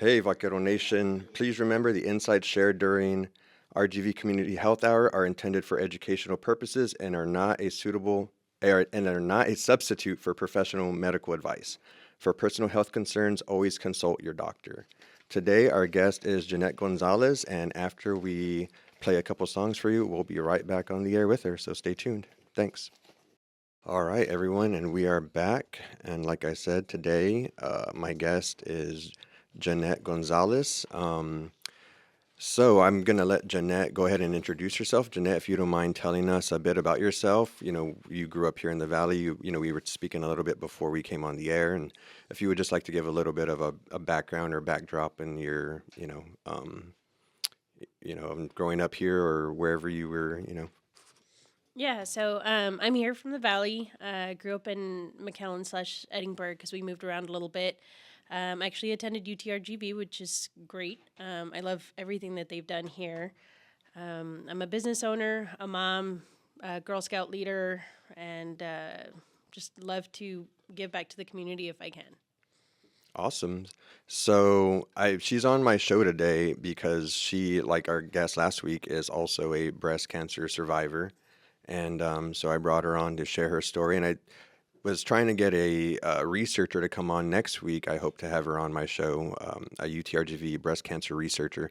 Hey, Vaquero Nation. Please remember the insights shared during RGV Community Health Hour are intended for educational purposes and are not a substitute for professional medical advice. For personal health concerns, always consult your doctor. Today, our guest is Jeanette Gonzalez, and after we play a couple songs for you, we'll be right back on the air with her, so stay tuned. Thanks. All right, everyone, and we are back. And like I said, today, my guest is Jeanette Gonzalez. So I'm going to let Jeanette go ahead and introduce herself. Jeanette, if you don't mind telling us a bit about yourself. You grew up here in the Valley. We were speaking a little bit before we came on the air. And if you would just like to give a little bit of a background or backdrop in your, growing up here or wherever you were. Yeah, so I'm here from the Valley. Grew up in McAllen/Edinburgh because we moved around a little bit. I actually attended UTRGV, which is great. I love everything that they've done here. I'm a business owner, a mom, a Girl Scout leader, and just love to give back to the community if I can. Awesome. So she's on my show today because she, like our guest last week, is also a breast cancer survivor. And so I brought her on to share her story. And I was trying to get a researcher to come on next week. I hope to have her on my show, a UTRGV breast cancer researcher.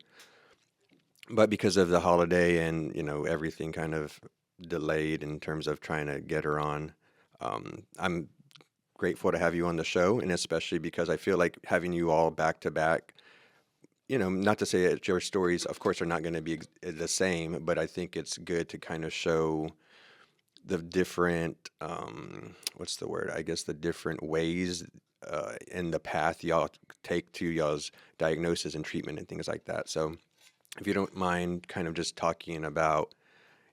But because of the holiday and, everything kind of delayed in terms of trying to get her on, I'm grateful to have you on the show. And especially because I feel like having you all back to back, not to say that your stories, of course, are not going to be the same, but I think it's good to kind of show the different, what's the word? I guess the different ways in the path y'all take to y'all's diagnosis and treatment and things like that. So if you don't mind kind of just talking about,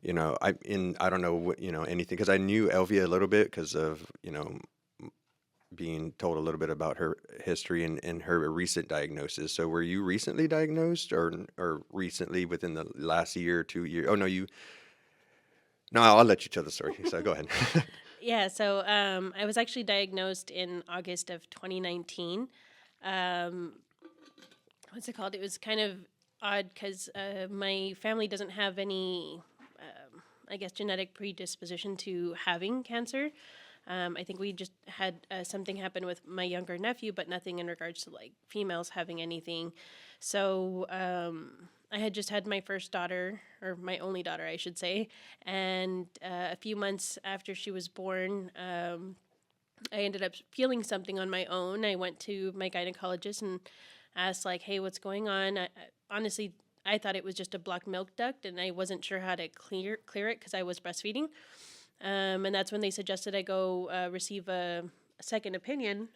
I don't know what, anything, because I knew Elvia a little bit because of, being told a little bit about her history and her recent diagnosis. So were you recently diagnosed or recently within the last year or 2 years? Oh, no, I'll let you tell the story. So go ahead. Yeah, so I was actually diagnosed in August of 2019. Um, what's it called? It was kind of odd because my family doesn't have any, genetic predisposition to having cancer. I think we just had something happen with my younger nephew, but nothing in regards to like females having anything. So I had just had my first daughter, or my only daughter, I should say. And a few months after she was born, I ended up feeling something on my own. I went to my gynecologist and asked like, hey, what's going on? Honestly, I thought it was just a blocked milk duct, and I wasn't sure how to clear it because I was breastfeeding. And that's when they suggested I go receive a second opinion.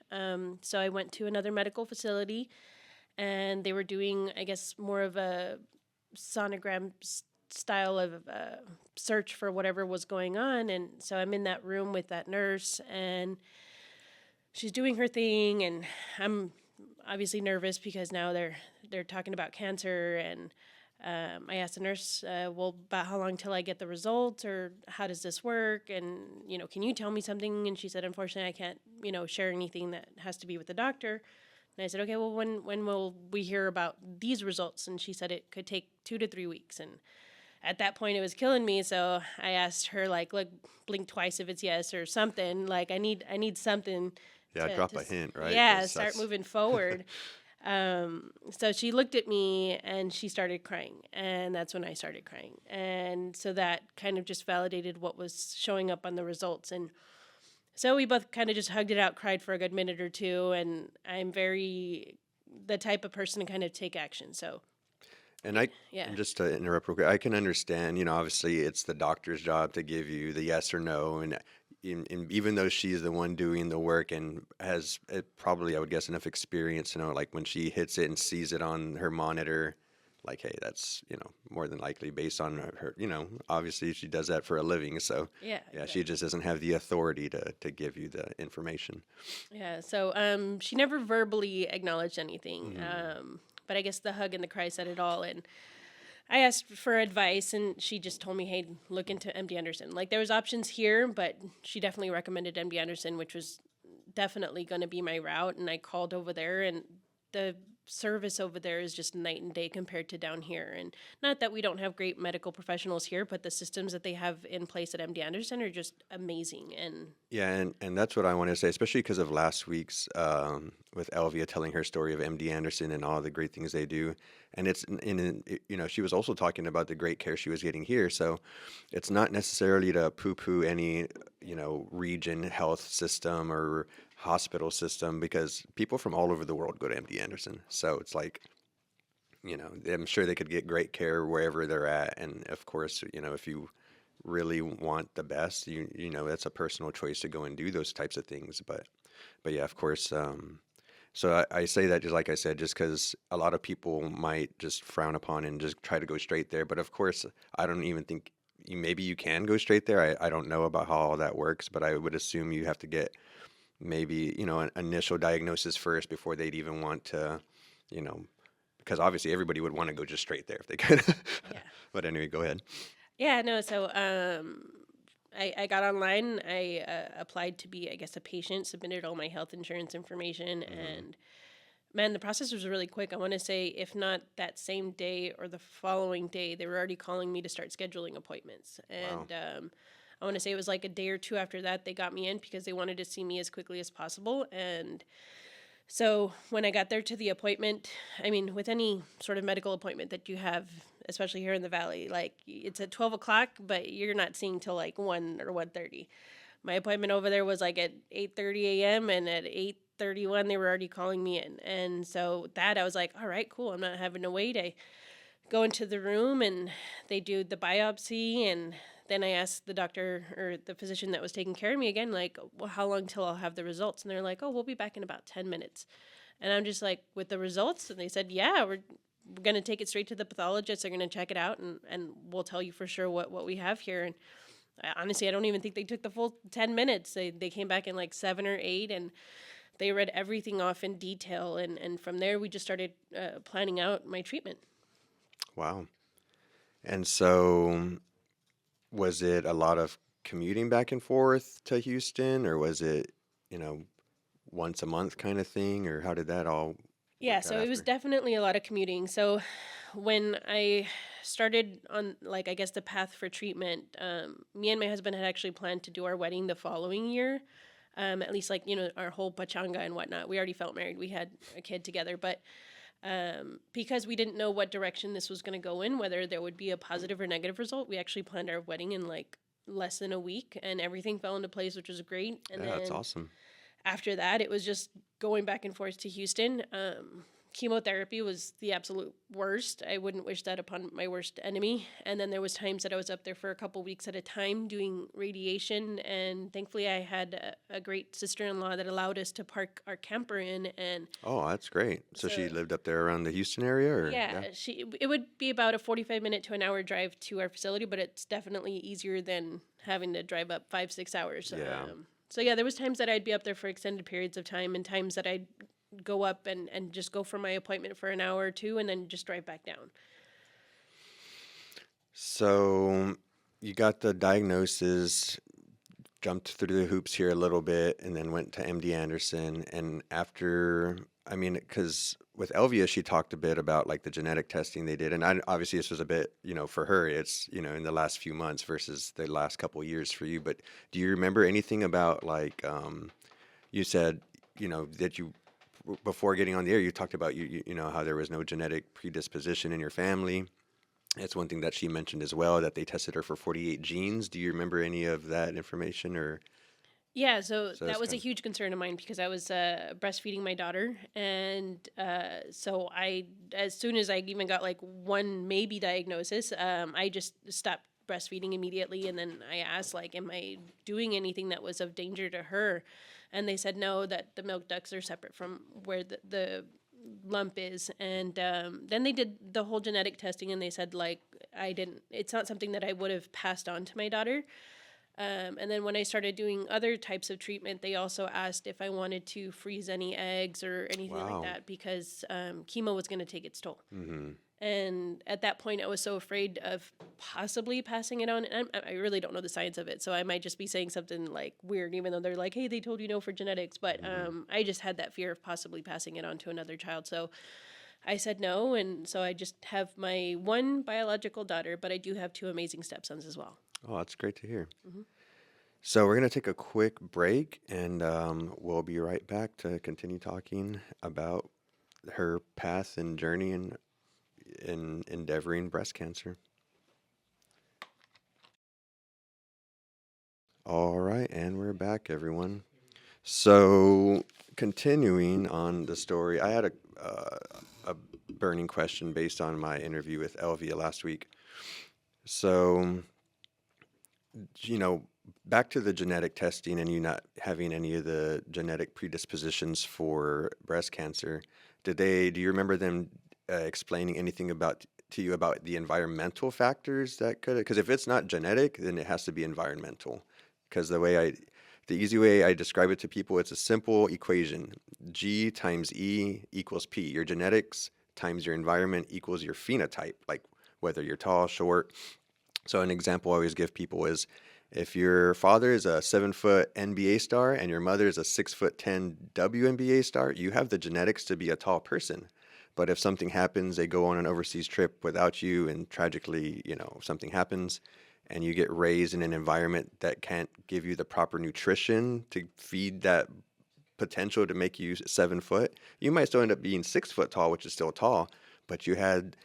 So I went to another medical facility, and they were doing, I guess, more of a sonogram style of search for whatever was going on. And so I'm in that room with that nurse, and she's doing her thing, and I'm obviously nervous because now they're talking about cancer. And I asked the nurse, about how long till I get the results, or how does this work? And, can you tell me something? And she said, unfortunately, I can't, share anything that has to be with the doctor. And I said, okay, well, when will we hear about these results? And she said it could take 2 to 3 weeks. And at that point, it was killing me. So I asked her, like, look, blink twice if it's yes or something. Like, I need something. Yeah, drop a hint, right? Yeah, start moving forward. So she looked at me and she started crying, and that's when I started crying. And so that kind of just validated what was showing up on the results. And so we both kind of just hugged it out, cried for a good minute or two. And I'm very the type of person to kind of take action. So, And yeah. just to interrupt real quick, I can understand, obviously it's the doctor's job to give you the yes or no. And even though she's the one doing the work and has probably, I would guess, enough experience to know, like when she hits it and sees it on her monitor, like, hey, that's, more than likely based on her, obviously she does that for a living. So Yeah. yeah, she just doesn't have the authority to give you the information. Yeah. So she never verbally acknowledged anything. But I guess the hug and the cry said it all. And I asked for advice, and she just told me, hey, look into MD Anderson. Like, there was options here, but she definitely recommended MD Anderson, which was definitely going to be my route. And I called over there, and the service over there is just night and day compared to down here. And not that we don't have great medical professionals here, but the systems that they have in place at MD Anderson are just amazing. And Yeah, and that's what I want to say, especially because of last week's with Elvia telling her story of MD Anderson and all the great things they do. And it's she was also talking about the great care she was getting here. So it's not necessarily to poo-poo any, region health system or hospital system, because people from all over the world go to MD Anderson. So it's like, I'm sure they could get great care wherever they're at. And of course, if you really want the best, that's a personal choice to go and do those types of things. But yeah, of course. So I say that, just like I said, just because a lot of people might just frown upon and just try to go straight there. But of course, I don't even think maybe you can go straight there. I don't know about how all that works, but I would assume you have to get maybe, an initial diagnosis first before they'd even want to, you know, because obviously everybody would want to go just straight there if they could. yeah. But anyway, go ahead. Yeah, no, so I got online. I applied to be, I guess, a patient, submitted all my health insurance information, and man, the process was really quick. I want to say, if not that same day or the following day, they were already calling me to start scheduling appointments. And I want to say it was like a day or two after that, they got me in because they wanted to see me as quickly as possible. And so when I got there to the appointment, I mean, with any sort of medical appointment that you have, especially here in the Valley, like it's at 12 o'clock, but you're not seeing till like 1 or 1:30. My appointment over there was like at 8:30 a.m. and at 8:31 they were already calling me in. And so that I was like, all right, cool. I'm not having to wait. I go into the room and they do the biopsy, and then I asked the doctor or the physician that was taking care of me again, like, well, how long till I'll have the results? And they're like, oh, we'll be back in about 10 minutes. And I'm just like, with the results? And they said, yeah, we're going to take it straight to the pathologist. They're going to check it out, and we'll tell you for sure what we have here. And honestly, I don't even think they took the full 10 minutes. They came back in like 7 or 8, and they read everything off in detail. And from there, we just started planning out my treatment. Wow. And so was it a lot of commuting back and forth to Houston, or was it, once a month kind of thing, or how did that all Yeah, work out so it was after? definitely a lot of commuting. So when I started on, like, I guess the path for treatment, me and my husband had actually planned to do our wedding the following year. At least, like, our whole pachanga and whatnot. We already felt married. We had a kid together. But because we didn't know what direction this was going to go in, whether there would be a positive or negative result, we actually planned our wedding in like less than a week, and everything fell into place, which was great. And Yeah, that's then awesome. after that, it was just going back and forth to Houston. Chemotherapy was the absolute worst. I wouldn't wish that upon my worst enemy. And then there was times that I was up there for a couple weeks at a time doing radiation. And thankfully, I had a great sister-in-law that allowed us to park our camper in. And Oh, that's great. So she so, lived up there around the Houston area, or yeah, it would be about a 45-minute to an hour drive to our facility, but it's definitely easier than having to drive up 5-6 hours. Yeah. So yeah, there was times that I'd be up there for extended periods of time, and times that I'd go up and just go for my appointment for an hour or two and then just drive back down. So you got the diagnosis, jumped through the hoops here a little bit, and then went to MD Anderson. And after, I mean, because with Elvia, she talked a bit about like the genetic testing they did. And obviously, this was a bit, for her, it's, in the last few months versus the last couple of years for you. But do you remember anything about like, you said, that you, before getting on the air, you talked about how there was no genetic predisposition in your family. That's one thing that she mentioned as well, that they tested her for 48 genes. Do you remember any of that information, or? Yeah, so So that that's was a kind huge concern of mine because I was breastfeeding my daughter, and so as soon as I even got like one maybe diagnosis, I just stopped breastfeeding immediately, and then I asked, like, am I doing anything that was of danger to her? And they said no, that the milk ducts are separate from where the lump is. And then they did the whole genetic testing, and they said, like, it's not something that I would have passed on to my daughter. And then when I started doing other types of treatment, they also asked if I wanted to freeze any eggs or anything like Wow. that, because chemo was going to take its toll. Mm-hmm. And at that point, I was so afraid of possibly passing it on. And I really don't know the science of it, so I might just be saying something like weird, even though they're like, hey, they told you no for genetics. But I just had that fear of possibly passing it on to another child. So I said no, and so I just have my one biological daughter, but I do have two amazing stepsons as well. Oh, that's great to hear. Hmm. So we're going to take a quick break, and we'll be right back to continue talking about her path and journey in endeavoring breast cancer. All right, and we're back, everyone. So, continuing on the story, I had a burning question based on my interview with Elvia last week. So, you know, back to the genetic testing and you not having any of the genetic predispositions for breast cancer, do you remember them explaining anything to you about the environmental factors that could, because if it's not genetic, then it has to be environmental. Because the easy way I describe it to people, it's a simple equation. G times E equals P. Your genetics times your environment equals your phenotype, like whether you're tall, short. So an example I always give people is if your father is a 7-foot NBA star and your mother is a 6'10" WNBA star, you have the genetics to be a tall person. But if something happens, they go on an overseas trip without you, and tragically, something happens, and you get raised in an environment that can't give you the proper nutrition to feed that potential to make you 7 foot, you might still end up being 6 foot tall, which is still tall, but you had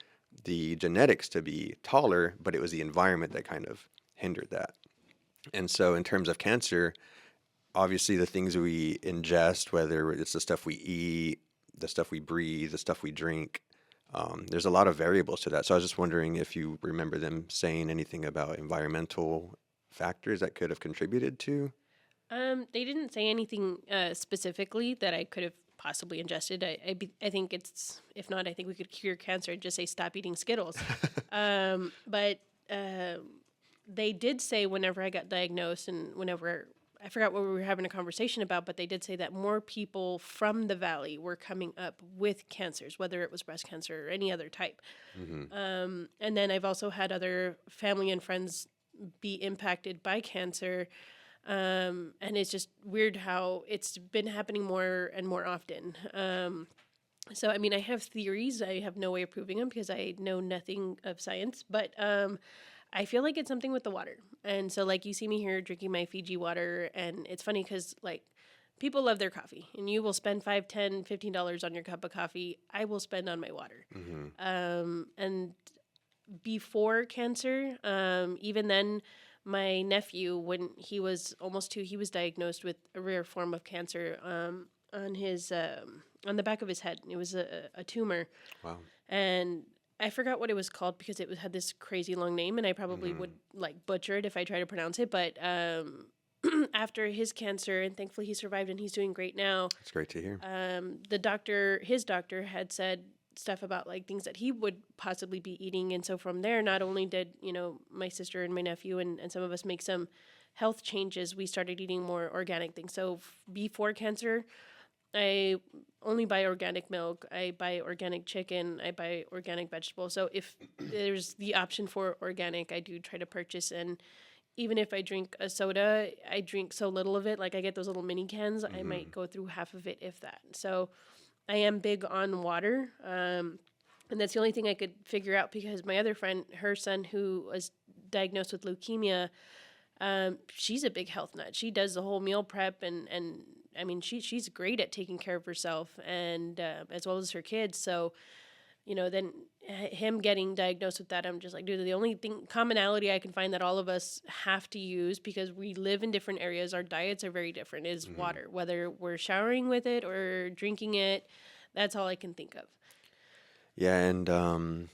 the genetics to be taller, but it was the environment that kind of hindered that. And so, in terms of cancer, obviously the things we ingest, whether it's the stuff we eat, the stuff we breathe, the stuff we drink, there's a lot of variables to that. So I was just wondering if you remember them saying anything about environmental factors that could have contributed to. They didn't say anything specifically that I could have possibly ingested. I think it's, if not, I think we could cure cancer and just say stop eating Skittles. But they did say whenever I got diagnosed and whenever I forgot what we were having a conversation about, but they did say that more people from the valley were coming up with cancers, whether it was breast cancer or any other type. Mm-hmm. And then I've also had other family and friends be impacted by cancer. And it's just weird how it's been happening more and more often. So, I mean, I have theories. I have no way of proving them because I know nothing of science. But I feel like it's something with the water. And so, like, you see me here drinking my Fiji water. And it's funny because, like, people love their coffee. And you will spend $5, $10, $15 on your cup of coffee. I will spend on my water. Mm-hmm. And before cancer, even then, my nephew, when he was almost 2, he was diagnosed with a rare form of cancer on his on the back of his head. It was a tumor. Wow. And I forgot what it was called because had this crazy long name, and I probably would like butcher it if I try to pronounce it. But after his cancer, and thankfully he survived and he's doing great now. That's great to hear. His doctor had said stuff about like things that he would possibly be eating, and so from there, not only did my sister and my nephew and some of us make some health changes, we started eating more organic things. So before cancer, I only buy organic milk, I buy organic chicken, I buy organic vegetables. So if there's the option for organic, I do try to purchase. And even if I drink a soda, I drink so little of it, like I get those little mini cans, I might go through half of it, if that. So I am big on water, and that's the only thing I could figure out because my other friend, her son, who was diagnosed with leukemia, she's a big health nut. She does the whole meal prep, and I mean, she's great at taking care of herself and as well as her kids. So, then him getting diagnosed with that, I'm just like, dude, the only commonality I can find that all of us have to use because we live in different areas, our diets are very different, is water. Whether we're showering with it or drinking it, that's all I can think of. Yeah, and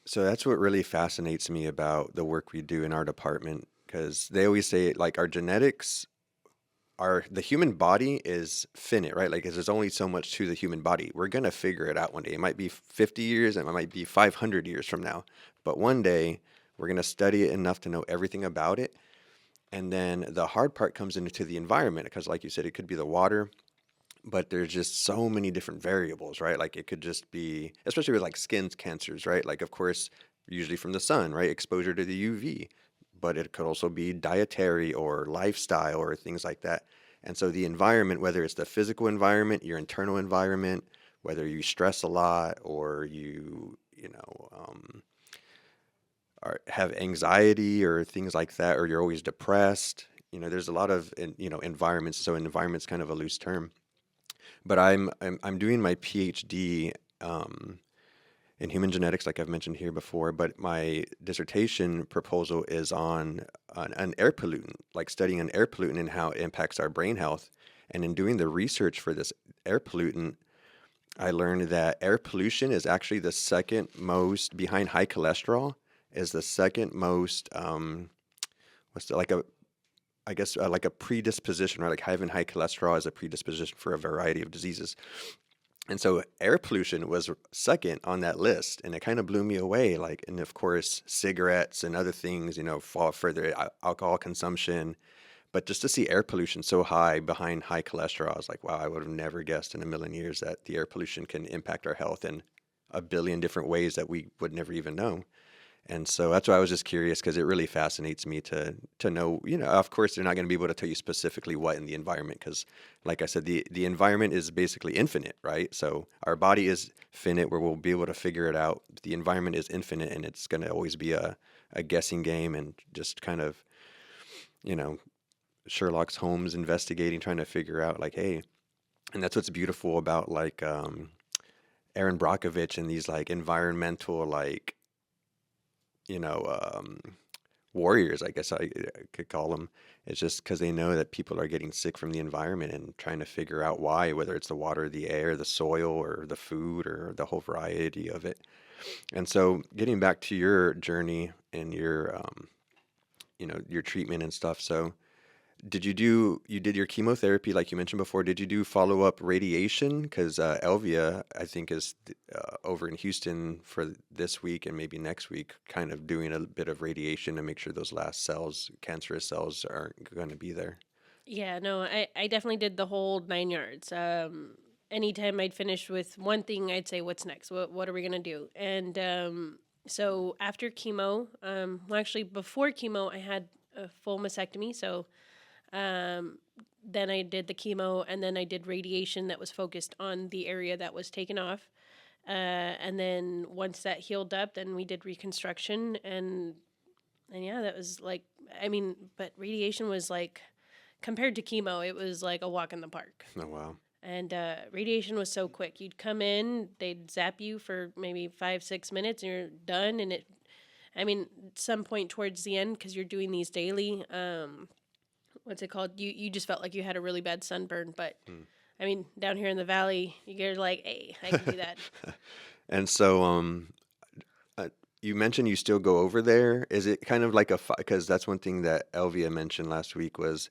so that's what really fascinates me about the work we do in our department, because they always say like our genetics the human body is finite, right? Like, 'cause there's only so much to the human body. We're going to figure it out one day. It might be 50 years and it might be 500 years from now. But one day we're going to study it enough to know everything about it. And then the hard part comes into the environment because, like you said, it could be the water, but there's just so many different variables, right? Like it could just be, especially with like skin cancers, right? Like, of course, usually from the sun, right? Exposure to the UV, but it could also be dietary or lifestyle or things like that. And so the environment, whether it's the physical environment, your internal environment, whether you stress a lot or have anxiety or things like that, or you're always depressed. There's a lot of environments. So environment's kind of a loose term. But I'm doing my PhD in human genetics, like I've mentioned here before. But my dissertation proposal is on an air pollutant, like studying an air pollutant and how it impacts our brain health. And in doing the research for this air pollutant, I learned that air pollution is actually the second most, behind high cholesterol, is the second most like a I guess like a predisposition, or like having high cholesterol is a predisposition for a variety of diseases. And so air pollution was second on that list, and it kind of blew me away. Like, and of course, cigarettes and other things, fall further, alcohol consumption. But just to see air pollution so high behind high cholesterol, I was like, wow, I would have never guessed in a million years that the air pollution can impact our health in a billion different ways that we would never even know. And so that's why I was just curious, because it really fascinates me to know, of course, they're not going to be able to tell you specifically what in the environment, because like I said, the environment is basically infinite, right? So our body is finite where we'll be able to figure it out. The environment is infinite, and it's going to always be a guessing game, and just kind of, Sherlock Holmes investigating, trying to figure out like, hey, and that's what's beautiful about like Aaron Brockovich and these like environmental like you know, um, warriors, I guess I could call them. It's just because they know that people are getting sick from the environment and trying to figure out why, whether it's the water, the air, the soil, or the food, or the whole variety of it. And so, getting back to your journey and your treatment and stuff. So, you did your chemotherapy like you mentioned before? Did you do follow up radiation? Because Elvia, I think, is over in Houston for this week and maybe next week, kind of doing a bit of radiation to make sure those last cells, cancerous cells, aren't going to be there. Yeah, no, I definitely did the whole 9 yards. Anytime I'd finish with one thing, I'd say, "What's next? What are we gonna do?" And so after chemo, well, actually before chemo, I had a full mastectomy. So um, then I did the chemo, and then I did radiation that was focused on the area that was taken off. And then once that healed up, then we did reconstruction, and yeah, that was like, I mean, but radiation was like, compared to chemo, it was like a walk in the park. Oh, wow. And radiation was so quick. You'd come in, they'd zap you for maybe 5, 6 minutes, and you're done. And I mean, at some point towards the end, because you're doing these daily, what's it called? You just felt like you had a really bad sunburn. But Hmm. I mean, down here in the valley, you're like, hey, I can do that. And so, you mentioned you still go over there. Is it kind of like because that's one thing that Elvia mentioned last week was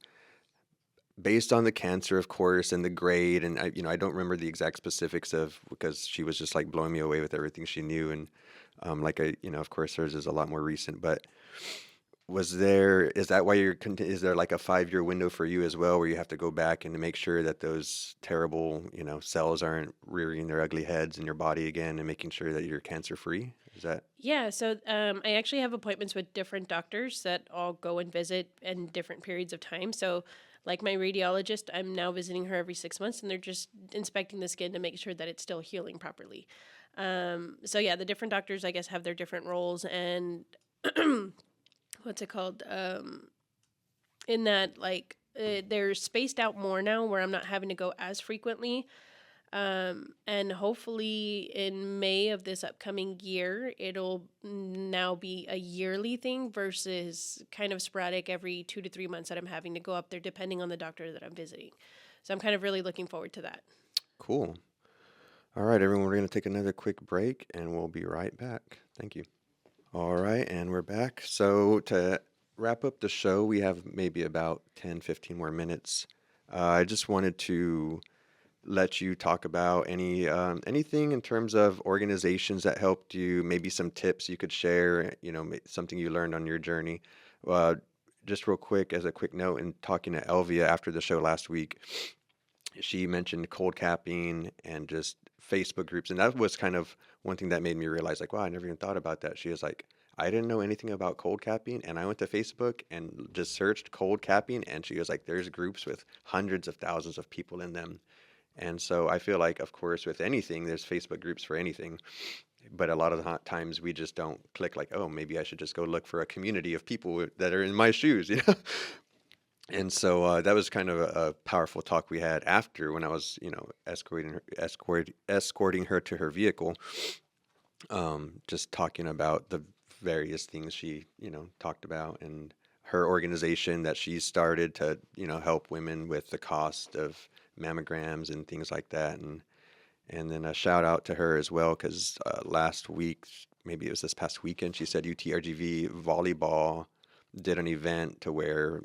based on the cancer, of course, and the grade. And I don't remember the exact specifics of, because she was just like blowing me away with everything she knew. And of course, hers is a lot more recent. But is that why is there like a 5-year window for you as well, where you have to go back and to make sure that those terrible, cells aren't rearing their ugly heads in your body again, and making sure that you're cancer free? Is that? Yeah, so I actually have appointments with different doctors that all go and visit in different periods of time. So, like my radiologist, I'm now visiting her every 6 months, and they're just inspecting the skin to make sure that it's still healing properly. So yeah, the different doctors, I guess, have their different roles, and what's it called? In that, like, they're spaced out more now, where I'm not having to go as frequently. And hopefully in May of this upcoming year, it'll now be a yearly thing versus kind of sporadic every 2 to 3 months that I'm having to go up there, depending on the doctor that I'm visiting. So I'm kind of really looking forward to that. Cool. All right, everyone, we're going to take another quick break, and we'll be right back. Thank you. All right, and we're back. So to wrap up the show, we have maybe about 10, 15 more minutes. I just wanted to let you talk about anything in terms of organizations that helped you, maybe some tips you could share, something you learned on your journey. Uh, just real quick, as a quick note, in talking to Elvia after the show last week, she mentioned cold capping and just Facebook groups. And that was kind of one thing that made me realize, like, wow, I never even thought about that. She was like, I didn't know anything about cold capping. And I went to Facebook and just searched cold capping. And she was like, there's groups with hundreds of thousands of people in them. And so I feel like, of course, with anything, there's Facebook groups for anything. But a lot of the times we just don't click like, oh, maybe I should just go look for a community of people that are in my shoes, you know? And so that was kind of a powerful talk we had after when I was, escorting her to her vehicle, just talking about the various things she, talked about and her organization that she started to, help women with the cost of mammograms and things like that. And then a shout out to her as well because last week, maybe it was this past weekend, she said UTRGV volleyball did an event to where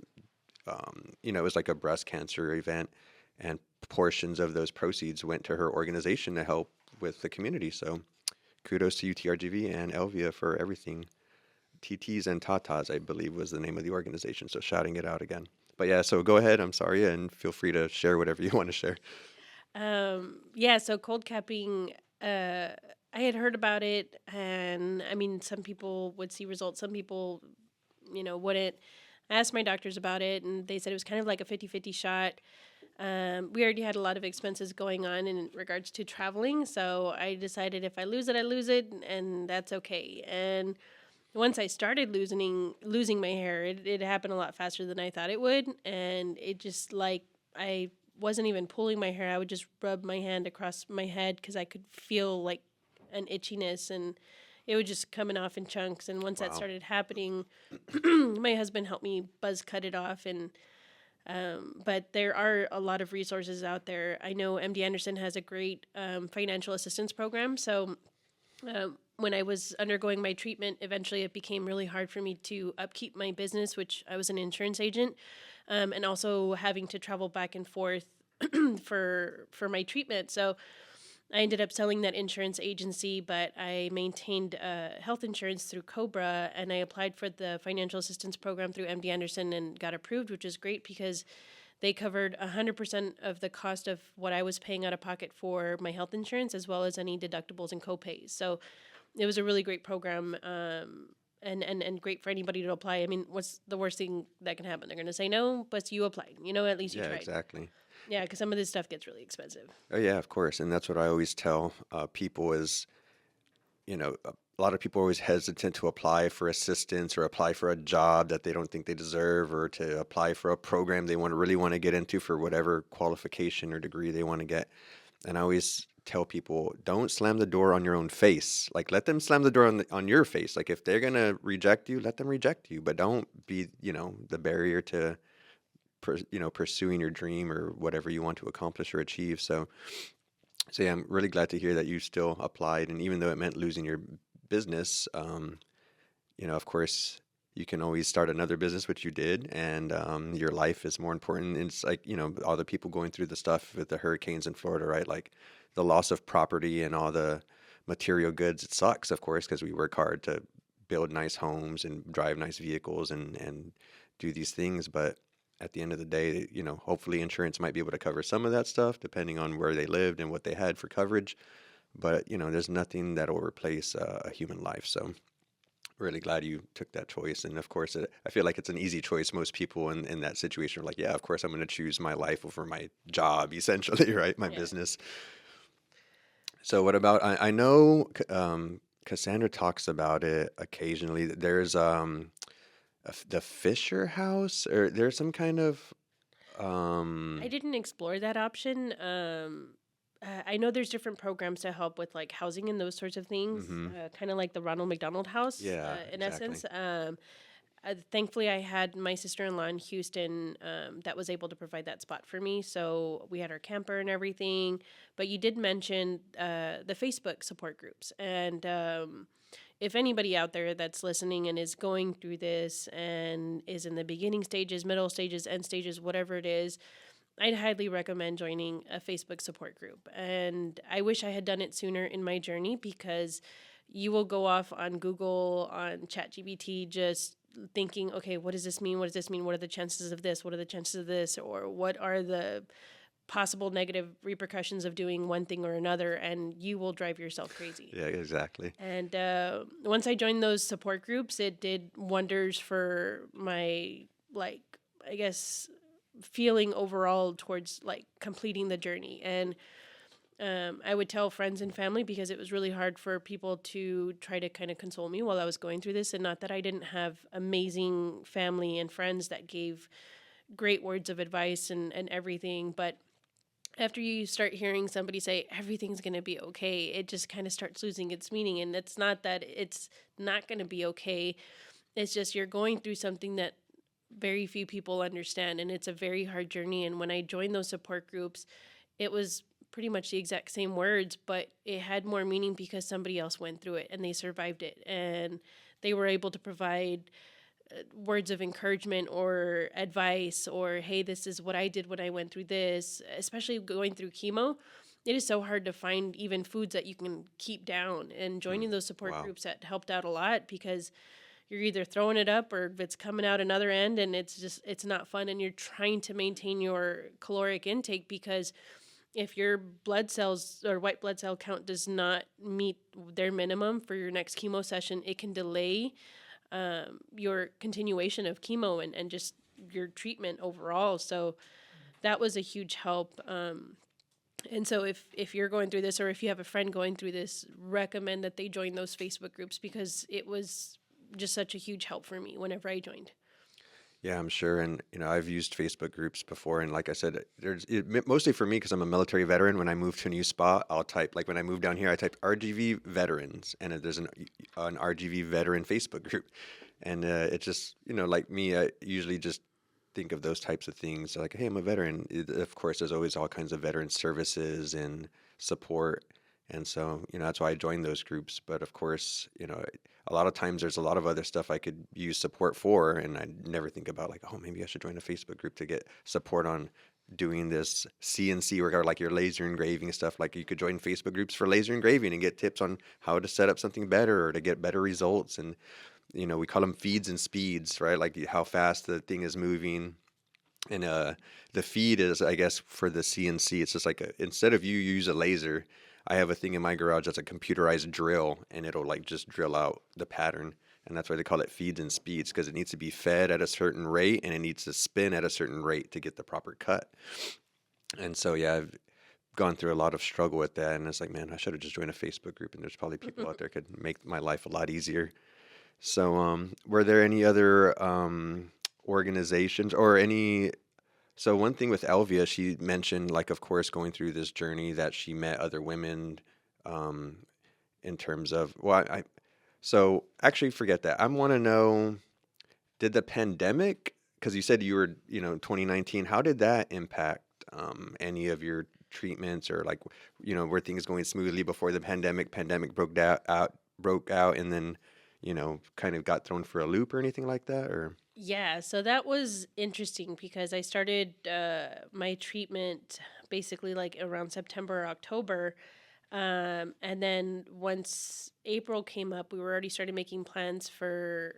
it was like a breast cancer event, and portions of those proceeds went to her organization to help with the community. So kudos to UTRGV and Elvia for everything. TTs and Tatas, I believe, was the name of the organization. So shouting it out again. But yeah, so go ahead. I'm sorry, and feel free to share whatever you want to share. Yeah, so cold capping, I had heard about it, and I mean, some people would see results, some people, wouldn't. I asked my doctors about it, and they said it was kind of like a 50-50 shot. We already had a lot of expenses going on in regards to traveling, so I decided if I lose it, I lose it, and that's okay. And once I started losing my hair, it happened a lot faster than I thought it would, and it just like I wasn't even pulling my hair. I would just rub my hand across my head because I could feel like an itchiness, and it would just coming off in chunks. And once that Wow. started happening, my husband helped me buzz cut it off. And but there are a lot of resources out there. I know MD Anderson has a great financial assistance program. So when I was undergoing my treatment, eventually it became really hard for me to upkeep my business, which I was an insurance agent, and also having to travel back and forth for my treatment. So I ended up selling that insurance agency, but I maintained health insurance through Cobra, and I applied for the financial assistance program through MD Anderson and got approved, which is great because they covered 100% of the cost of what I was paying out of pocket for my health insurance, as well as any deductibles and copays. So it was a really great program, and great for anybody to apply. I mean, what's the worst thing that can happen? They're going to say no, but you applied. At least you Yeah, tried. exactly. Yeah, because some of this stuff gets really expensive. Oh, yeah, of course. And that's what I always tell people is, a lot of people are always hesitant to apply for assistance or apply for a job that they don't think they deserve or to apply for a program they really want to get into for whatever qualification or degree they want to get. And I always tell people, don't slam the door on your own face. Like, let them slam the door on your face. Like, if they're going to reject you, let them reject you, but don't be, the barrier to, pursuing your dream or whatever you want to accomplish or achieve. So yeah, I'm really glad to hear that you still applied, and even though it meant losing your business, of course, you can always start another business, which you did, and your life is more important. And it's like all the people going through the stuff with the hurricanes in Florida, right? Like the loss of property and all the material goods. It sucks, of course, because we work hard to build nice homes and drive nice vehicles and do these things, but at the end of the day, hopefully insurance might be able to cover some of that stuff depending on where they lived and what they had for coverage. But, there's nothing that'll replace a human life. So, really glad you took that choice. And of course, I feel like it's an easy choice. Most people in that situation are like, yeah, of course, I'm going to choose my life over my job, essentially, right? My Yeah. business. So, what about, I know Cassandra talks about it occasionally. There's the Fisher House, or there's some kind of I um, didn't explore that option. I know there's different programs to help with like housing and those sorts of things, mhm. kind of like the Ronald McDonald House, Yeah, in exactly. essence. Thankfully, I had my sister-in-law in Houston that was able to provide that spot for me. So we had our camper and everything. But you did mention the Facebook support groups, and if anybody out there that's listening and is going through this and is in the beginning stages, middle stages, end stages, whatever it is, I'd highly recommend joining a Facebook support group. And I wish I had done it sooner in my journey because you will go off on Google, on ChatGPT, just thinking, okay, what does this mean? What does this mean? What are the chances of this? What are the chances of this? Or what are the possible negative repercussions of doing one thing or another? And you will drive yourself crazy. Yeah, exactly. And once I joined those support groups, it did wonders for my, like, I guess, feeling overall towards like completing the journey. And I would tell friends and family because it was really hard for people to try to kind of console me while I was going through this. And not that I didn't have amazing family and friends that gave great words of advice and everything. But after you start hearing somebody say everything's going to be okay, it just kind of starts losing its meaning. And it's not that it's not going to be okay. It's just you're going through something that very few people understand. And it's a very hard journey. And when I joined those support groups, it was pretty much the exact same words, but it had more meaning because somebody else went through it and they survived it. And they were able to provide words of encouragement or advice or, hey, this is what I did when I went through this, especially going through chemo. It is so hard to find even foods that you can keep down. And joining those support Wow. groups that helped out a lot because you're either throwing it up or it's coming out another end, and it's not fun. And you're trying to maintain your caloric intake because if your blood cells or white blood cell count does not meet their minimum for your next chemo session, it can delay your continuation of chemo and just your treatment overall. So that was a huge help. And so if you're going through this, or if you have a friend going through this, recommend that they join those Facebook groups because it was just such a huge help for me whenever I joined. Yeah, I'm sure. And, I've used Facebook groups before. And like I said, mostly for me, because I'm a military veteran, when I move to a new spot, I'll type, like when I moved down here, I typed RGV veterans, and there's an RGV veteran Facebook group. And it just, like me, I usually just think of those types of things like, hey, I'm a veteran. Of course, there's always all kinds of veteran services and support. And so, that's why I joined those groups. But of course, a lot of times there's a lot of other stuff I could use support for. And I never think about like, oh, maybe I should join a Facebook group to get support on doing this CNC work or like your laser engraving stuff. Like you could join Facebook groups for laser engraving and get tips on how to set up something better or to get better results. And, we call them feeds and speeds, right? Like how fast the thing is moving. And the feed is, I guess, for the CNC, it's just like instead of you use a laser, I have a thing in my garage that's a computerized drill, and it'll like just drill out the pattern. And that's why they call it feeds and speeds, because it needs to be fed at a certain rate and it needs to spin at a certain rate to get the proper cut. And so, yeah, I've gone through a lot of struggle with that. And it's like, man, I should have just joined a Facebook group, and there's probably people out there could make my life a lot easier. So, were there any other organizations or any? So one thing with Elvia, she mentioned, like, of course, going through this journey that she met other women, um, in terms of, well, so actually forget that. I want to know, did the pandemic, because you said you were, 2019, how did that impact any of your treatments or like, were things going smoothly before the pandemic? Pandemic broke out, and then, kind of got thrown for a loop or anything like that, or? Yeah, so that was interesting because I started my treatment basically like around September or October. And then once April came up, we were already started making plans for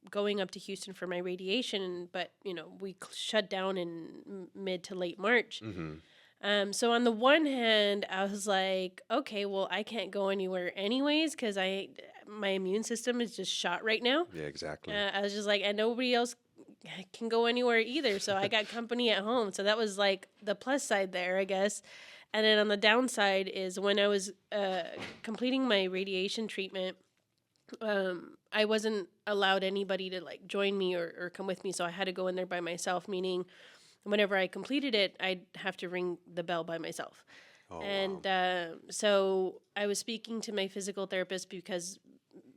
going up to Houston for my radiation. But, we shut down in mid to late March. Mm-hmm. So on the one hand, I was like, okay, well, I can't go anywhere anyways because my immune system is just shot right now. Yeah, exactly. I was just like, and nobody else can go anywhere either. So I got company at home. So that was like the plus side there, I guess. And then on the downside is when I was completing my radiation treatment, I wasn't allowed anybody to like join me or come with me. So I had to go in there by myself, meaning whenever I completed it, I'd have to ring the bell by myself. Oh, And wow. so I was speaking to my physical therapist because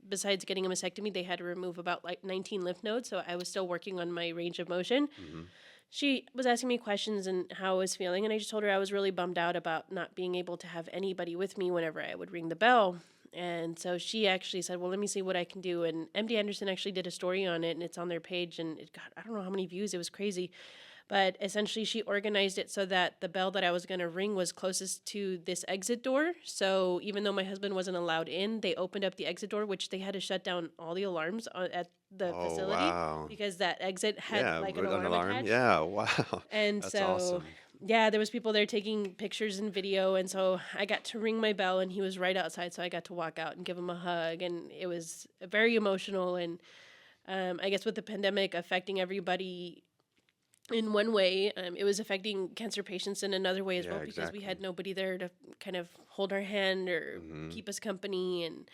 besides getting a mastectomy, they had to remove about like 19 lymph nodes. So I was still working on my range of motion. Mm-hmm. She was asking me questions and how I was feeling. And I just told her I was really bummed out about not being able to have anybody with me whenever I would ring the bell. And so she actually said, well, let me see what I can do. And MD Anderson actually did a story on it, and it's on their page. And it got, I don't know how many views. It was crazy. But essentially, she organized it so that the bell that I was going to ring was closest to this exit door. So even though my husband wasn't allowed in, they opened up the exit door, which they had to shut down all the alarms at the Oh, facility wow. because that exit had Yeah, like with an an alarm alarm. attached. Yeah, wow. And That's so, awesome. yeah, there was people there taking pictures and video. And so I got to ring my bell, and he was right outside. So I got to walk out and give him a hug. And it was very emotional. And I guess with the pandemic affecting everybody in one way, it was affecting cancer patients in another way as Yeah, well because we exactly. had nobody there to kind of hold our hand or Hmm. keep us company. And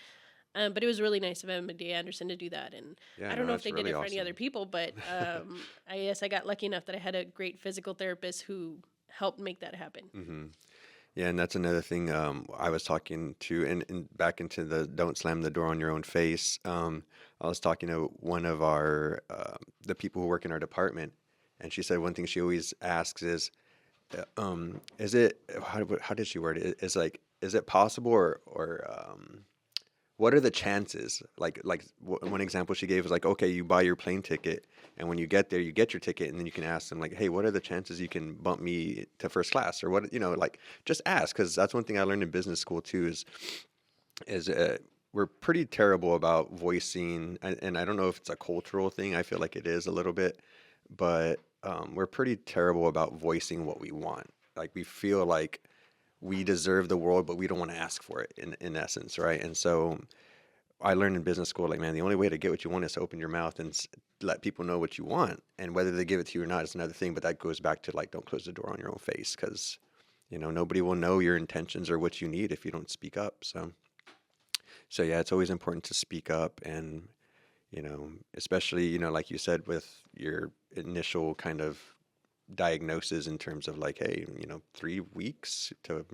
but it was really nice of MD Anderson to do that. And Yeah, I don't no, know if that's they did really it for any other awesome. people, but I guess I got lucky enough that I had a great physical therapist who helped make that happen. Hmm. Yeah, and that's another thing I was talking to, and back into the don't slam the door on your own face. I was talking to one of our the people who work in our department, and she said one thing she always asks is it how did she word it? It's like, is it possible or what are the chances? One example she gave was like, okay, you buy your plane ticket, and when you get there, you get your ticket, and then you can ask them like, hey, what are the chances you can bump me to first class, or what, like just ask, because that's one thing I learned in business school too is we're pretty terrible about voicing, and I don't know if it's a cultural thing. I feel like it is a little bit, but we're pretty terrible about voicing what we want. Like we feel like we deserve the world, but we don't want to ask for it in essence, right? And so I learned in business school, like, man, the only way to get what you want is to open your mouth and let people know what you want. And whether they give it to you or not is another thing. But that goes back to like, don't close the door on your own face because, nobody will know your intentions or what you need if you don't speak up. So yeah, it's always important to speak up and, especially, like you said, with your initial kind of diagnosis in terms of like, hey, 3 weeks to,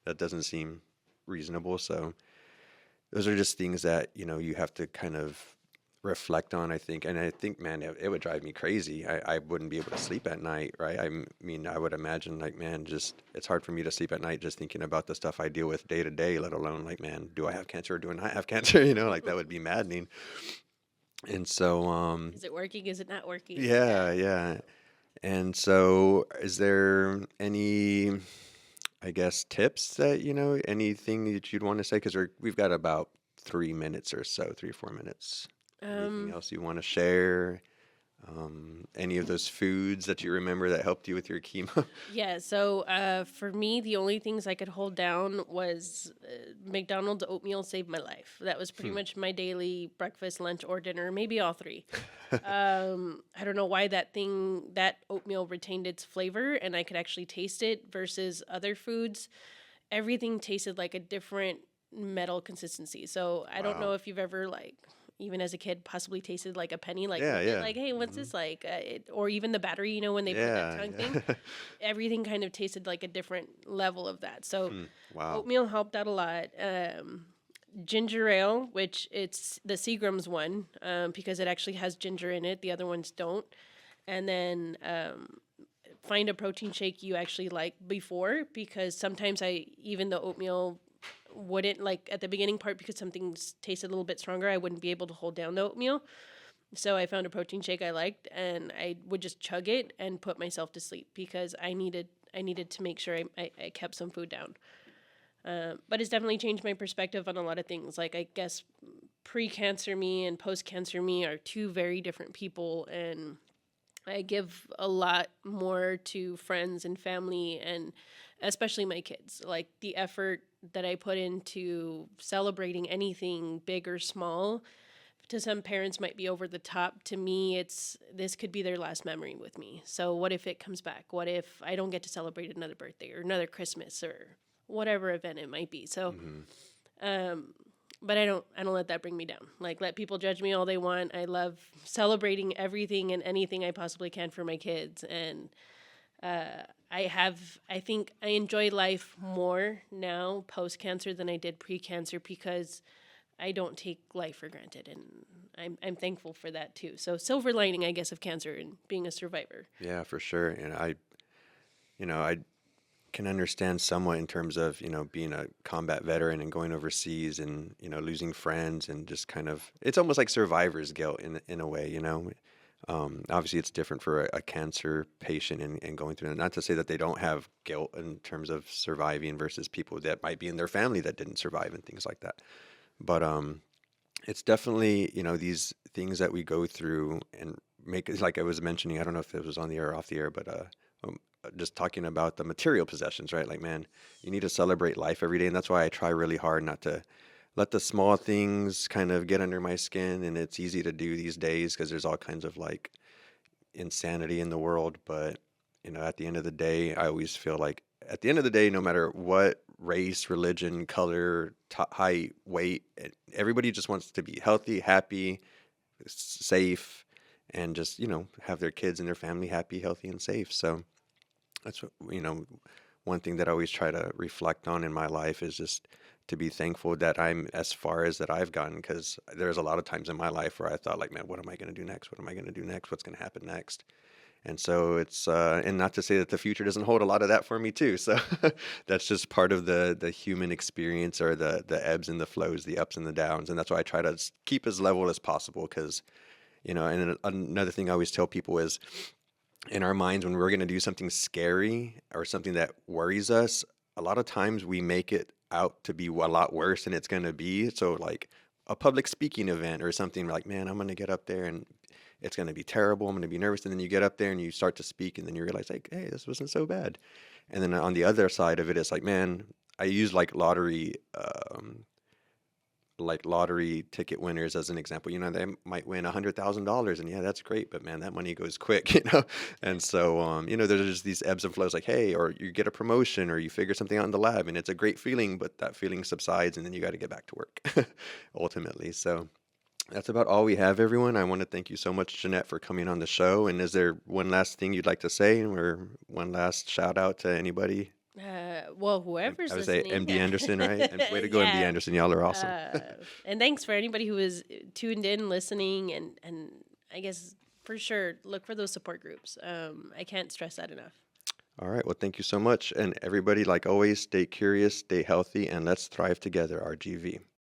that doesn't seem reasonable. So those are just things that, you have to kind of reflect on, I think. And I think, man, it would drive me crazy. I wouldn't be able to sleep at night, right? I mean, I would imagine like, man, just it's hard for me to sleep at night just thinking about the stuff I deal with day to day, let alone like, man, do I have cancer or do I not have cancer? Like that would be maddening. And so, Is it working? Is it not working? Yeah. yeah, yeah. And so, is there any, I guess, tips that, anything that you'd want to say? Because we've got about 3 minutes or so, 3 or 4 minutes. Anything Um, else you want to share? Any of those foods that you remember that helped you with your chemo? Yeah, so for me, the only things I could hold down was McDonald's oatmeal saved my life. That was pretty Hmm. much my daily breakfast, lunch, or dinner, maybe all three. I don't know why that oatmeal retained its flavor and I could actually taste it versus other foods. Everything tasted like a different metal consistency. So I don't know Wow. if you've ever like even as a kid possibly tasted like a penny, like Yeah, looked at yeah. like, hey, what's Hmm. this like? Or even the battery, when they put that Yeah, tongue thing, yeah. everything kind of tasted like a different level of that. So Hmm. Wow. oatmeal helped out a lot. Ginger ale, which it's the Seagram's one, because it actually has ginger in it. The other ones don't. And then find a protein shake you actually like before, because sometimes even the oatmeal wouldn't like at the beginning part because some things tasted a little bit stronger. I wouldn't be able to hold down the oatmeal. So I found a protein shake I liked, and I would just chug it and put myself to sleep because I needed to make sure I kept some food down. But it's definitely changed my perspective on a lot of things. Like I guess pre-cancer me and post-cancer me are two very different people, and I give a lot more to friends and family and especially my kids. Like the effort that I put into celebrating anything big or small to some parents might be over the top. To me, it's this could be their last memory with me. So what if it comes back? What if I don't get to celebrate another birthday or another Christmas or whatever event it might be? So Hmm. um but I don't let that bring me down. Like let people judge me all they want. I love celebrating everything and anything I possibly can for my kids, and I think I enjoy life more now post cancer than I did pre cancer because I don't take life for granted, and I'm thankful for that too. So silver lining, I guess, of cancer and being a survivor. Yeah, for sure. And I can understand somewhat in terms of, being a combat veteran and going overseas and, losing friends and just kind of, it's almost like survivor's guilt in a way, Obviously, it's different for a cancer patient and going through it. Not to say that they don't have guilt in terms of surviving versus people that might be in their family that didn't survive and things like that. But it's definitely, these things that we go through and make it like I was mentioning. I don't know if it was on the air or off the air, but just talking about the material possessions, right? Like, man, you need to celebrate life every day, and that's why I try really hard not to let the small things kind of get under my skin. And it's easy to do these days because there's all kinds of like insanity in the world. But, at the end of the day, I always feel like at the end of the day, no matter what race, religion, color, height, weight, everybody just wants to be healthy, happy, safe, and just, have their kids and their family happy, healthy, and safe. So that's what, one thing that I always try to reflect on in my life is just to be thankful that I'm as far as that I've gotten, because there's a lot of times in my life where I thought like, man, what am I going to do next? What am I going to do next? What's going to happen next? And so it's and not to say that the future doesn't hold a lot of that for me too. So that's just part of the human experience, or the ebbs and the flows, the ups and the downs. And that's why I try to keep as level as possible, because and another thing I always tell people is, in our minds, when we're going to do something scary or something that worries us, a lot of times we make it out to be a lot worse than it's going to be. So like a public speaking event or something, like, man, I'm going to get up there and it's going to be terrible. I'm going to be nervous. And then you get up there and you start to speak, and then you realize like, hey, this wasn't so bad. And then on the other side of it, it's like, man, I use like lottery ticket winners as an example. They might win $100,000, and yeah, that's great, but man, that money goes quick. And so there's just these ebbs and flows, like, hey, or you get a promotion, or you figure something out in the lab, and it's a great feeling, but that feeling subsides, and then you got to get back to work ultimately. So that's about all we have, everyone. I want to thank you so much, Jeanette, for coming on the show. And is there one last thing you'd like to say, or one last shout out to anybody? Well, whoever's I would say listening. MD Anderson, right? Way to go, MD Yeah. Anderson. Y'all are awesome. And thanks for anybody who was tuned in, listening, and I guess for sure look for those support groups. I can't stress that enough. All right. Well, thank you so much. And everybody, like always, stay curious, stay healthy, and let's thrive together, RGV.